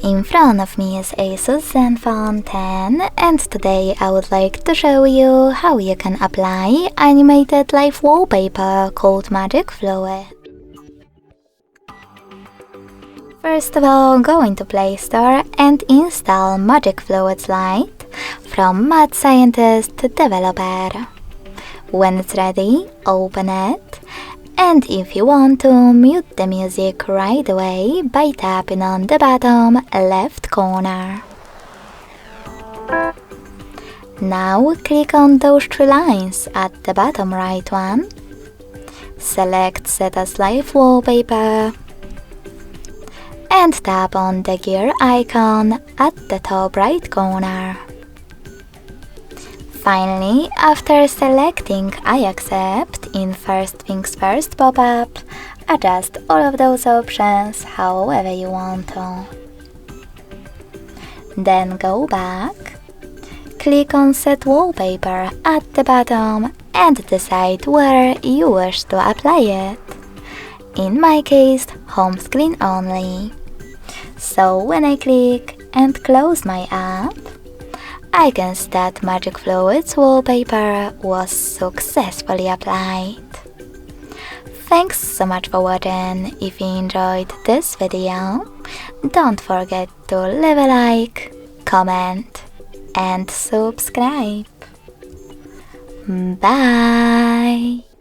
In front of me is ASUS Zenfone 10 and today I would like to show you how you can apply animated live wallpaper called Magic Fluid. First of all, go into Play Store and install Magic Fluid Lite from Mad Scientist Developer. When it's ready, open it. And if you want to mute the music right away by tapping on the bottom left corner. Now click on those three lines at the bottom right one. Select Set as Live Wallpaper. And tap on the gear icon at the top right corner. Finally, after selecting I accept in First Things First pop-up, adjust all of those options however you want to. Then go back, click on Set Wallpaper at the bottom and decide where you wish to apply it. In my case, home screen only. So when I click and close my app, I can see that Magic Fluid's wallpaper was successfully applied. Thanks so much for watching. If you enjoyed this video, don't forget to leave a like, comment and subscribe. Bye!